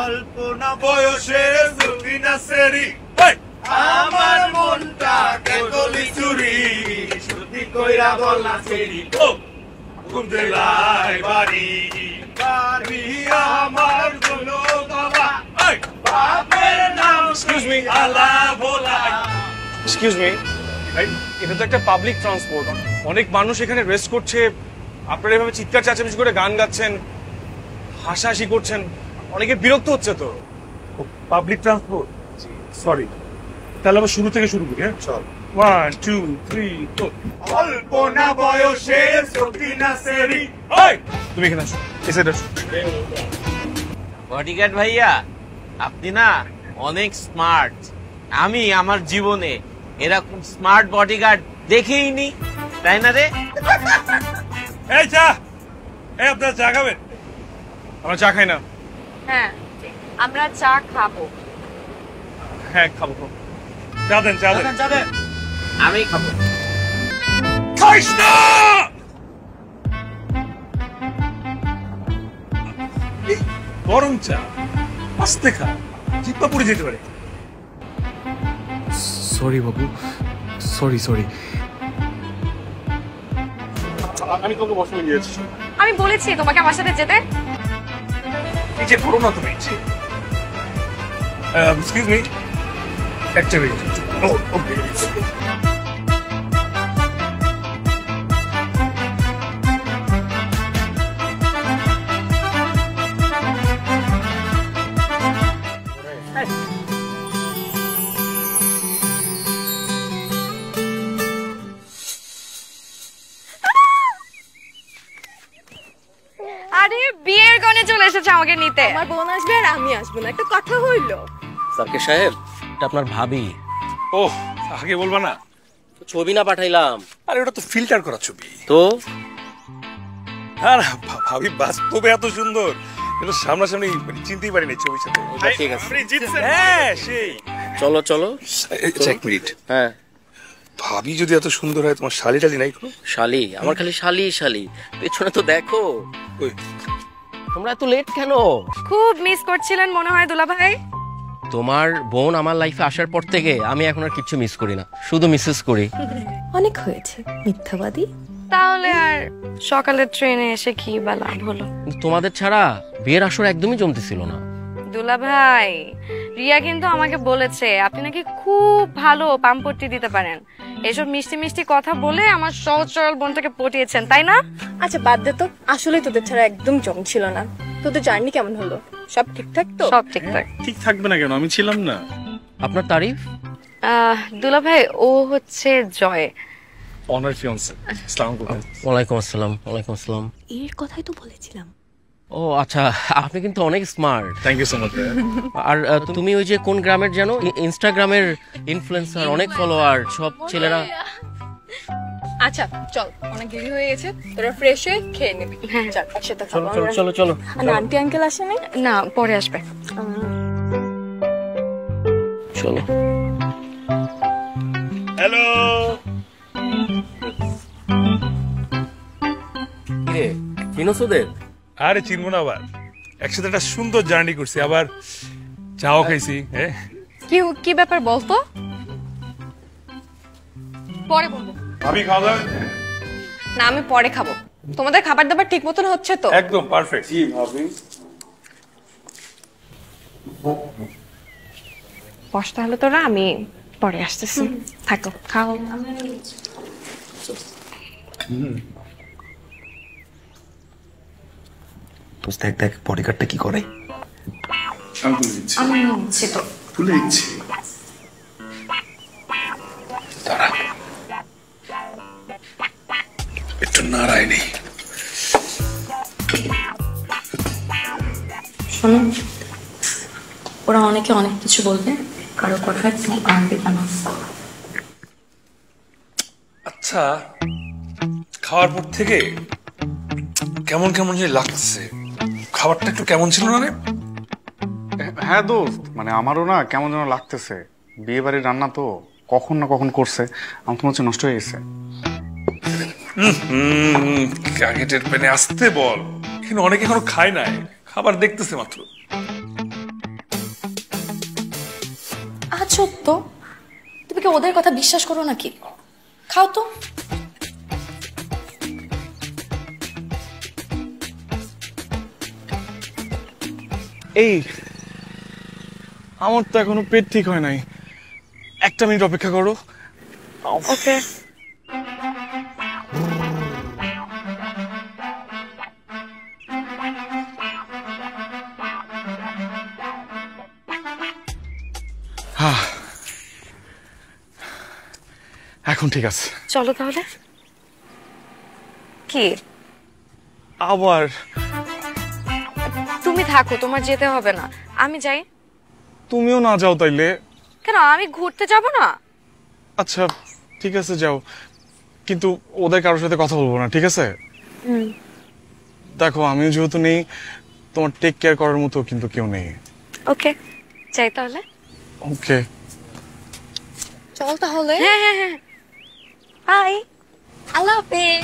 কল্পনা বয়সে সুফিনা সেরি আমার মনটা কেবলি চুরি সত্যি কইরা বলনা সেরি কোন জেলায় বাড়ি বাড়ি আমার গুলো বাবা বাপের নাম এক্সকিউজ মি আলা ভোলা এক্সকিউজ মি ভাই, এটা তো একটা পাবলিক ট্রান্সপোর্ট, অনেক মানুষ এখানে রেস্ট করছে, আপনারা এভাবে চিৎকার চেঁচামেচি করে গান গাচ্ছেন, হাসাহাসি করছেন, অনেকে বিরক্ত হচ্ছে তো। পাবলিক ট্রান্সপোর্ট, সরি, তাহলে আবার শুরু থেকে শুরু করি। হ্যাঁ চল, 1 2 3 4 কল্পনা বয়সে সুফিনা সেরি তুমি এখানে আসো, এসে আসো। বডিগার্ড ভাইয়া, আপনি না অনেক স্মার্ট। আমি আমার জীবনে এরকম স্মার্ট বডিগার্ড দেখেইনি, তাই না রে? এই চা, এই আপনারা চা খাবেন? আমরা চা খাই না। হ্যাঁ, আমরা চা খাবো। হ্যাঁ খাবো। চা দেন, চা দেন। আমি খাবো। খাইস না! গরম চা আস্তে খা, জিব্বা পুড়ে যেতে পারে। সরি বাবু, সরি। আমি তোকে বসে গিয়েছি। আমি বলেছি তোমাকে আমার সাথে যেতে। এই যে করো না তুমি। এক্সকিউজ মি, একটা মিনিট। ওকে। আরে বিয়ের গনে চলে এসেছে আমাকে নিতে। আমার বোন আসবে আর আমি আসবো না, একটা কথা হইলো। সার্কে সাহেব, এটা আপনার ভাবি। ওহ, আগে বলবা না? ছবি না পাঠাইলাম। আরে ওটা তো ফিল্টার করা ছবি। তো আর ভাবি বাস্তবে এত সুন্দর, এটা সামনাসামনি চিনতেই পারিনি ছবির সাথে। ঠিক আছে, আপনি জিতছেন। হ্যাঁ সেই। চলো চলো। এক মিনিট। হ্যাঁ, ভাবি যদি এত সুন্দর হয়, তোমার শালি টালি নাই কোনো? শালি? আমার খালি শালি। পেছনে তো দেখো। ওই তোমরা এত লেট কেন? খুব মিস করছিলেন মনে হয় দুলা ভাই। তোমার বোন আমার লাইফে আসার পর থেকে আমি এখন আর কিছু মিস করি না, শুধু মিসেস করি। অনেক হয়েছে মিথ্যাবাদী। তাহলে আর সকালের ট্রেনে এসে কি বা লাভ হলো? কিন্তু তোমাদের ছাড়া বিয়ের আসর একদমই জমতেছিল না। দুলা ভাই, রিয়া কিন্তু আমাকে বলেছে আপনি নাকি খুব ভালো পাম্পট্টি দিতে পারেন। এসব মিষ্টি মিষ্টি কথা বলে আমার সহজ সরল বোনটাকে পটিয়েছেন, তাই না? আচ্ছা বাদ দে তো, আসলে তোদের ছাড়া একদম জম ছিল না। তোদের জার্নি কেমন হলো? সব ঠিকঠাক তো? সব ঠিকঠাক। ঠিক থাকবে না কেন, আমি ছিলাম না। আপনার তারিফ? দুলা ভাই, ও হচ্ছে জয়, অনার ফিয়ান্সে। আসসালামু আলাইকুম। ওয়ালাইকুম আসসালাম। ওয়ালাইকুম আসসালাম। এর কথাই তো বলেছিলাম। ও আচ্ছা, আপনি কিন্তু অনেক smart. Thank you so much. আর তুমি ওই যে কোন গ্রামের যেন ইনস্টাগ্রামের ইনফ্লুয়েন্সার, অনেক ফলোয়ার, সব ছেলেরা। আচ্ছা চল, অনেক দেরি হয়ে গেছে, তোরা ফ্রেশ হয়ে খেয়ে নিবি। চল একসাথে খাবো। চলো। আর আন্টি আঙ্কেল আসেনি? না পরে আসবে। চলো। হ্যালো। কিরে, চিনোস ওদের? আরে চিনবো না আবার, একসাথে একটা সুন্দর জার্নি করছি, আবার চাও খাইছি। হ্যাঁ কি ব্যাপার বলতো? পরে বলবো। ভাবি খাওয়া দাওয়া? না, আমি পরে খাবো। তোমাদের খাবার দাবার ঠিক মতন হচ্ছে তো? একদম পারফেক্ট। জি ভাবি। বস তাহলে তোরা, আমি পরে আসতেছি। থাকো, খাও। দেখ বডিগার্ডটা কি করে। আমি নিচ্ছি তো। তুলে দিচ্ছি। দাঁড়া, একটু নাড়াই নেই। শোনো, ওরা অনেকে অনেক কিছু বলবে, কারো কথা তুমি আনবে কেন? আচ্ছা, খাওয়ার পর থেকে কেমন কেমন যে লাগছে। খাবারটা একটু কেমন ছিল না রে? হ্যাঁ দোস্ত, মানে আমারও না কেমন যেন লাগতেছে। বিয়ে বাড়ির রান্না তো কখন না কখন করছে, আমার তো মনে হচ্ছে নষ্ট হয়ে গেছে। আগে টের পেনে আসতে বল, এখানে অনেকে এখনো খায় নাই, খাবার দেখতেছে মাত্র। আজব তো, তুমি কি ওদের কথা বিশ্বাস করো নাকি? খাও তো। এই আমার তো এখনো পেট ঠিক হয় নাই, 1 মিনিট অপেক্ষা করো। ওকে। এখন ঠিক আছে, চলো তাহলে। কি আবার? তুমি থাকো, তোমার যেতে হবে না, আমি যাই। তুমিও না যাও তাইলে? কেন, আমি ঘুরতে যাব না? আচ্ছা ঠিক আছে যাও, কিন্তু ওদের কারোর সাথে কথা বলবো না, ঠিক আছে? দেখো আমিও যেহেতু নেই, তোমার টেক কেয়ার করার মতো কিন্তু কেউ নেই। ওকে, যাই তাহলে। ওকে চল তাহলে। হ্যাঁ হ্যাঁ হ্যাঁ, বাই। আল্লাহ হাফেজ।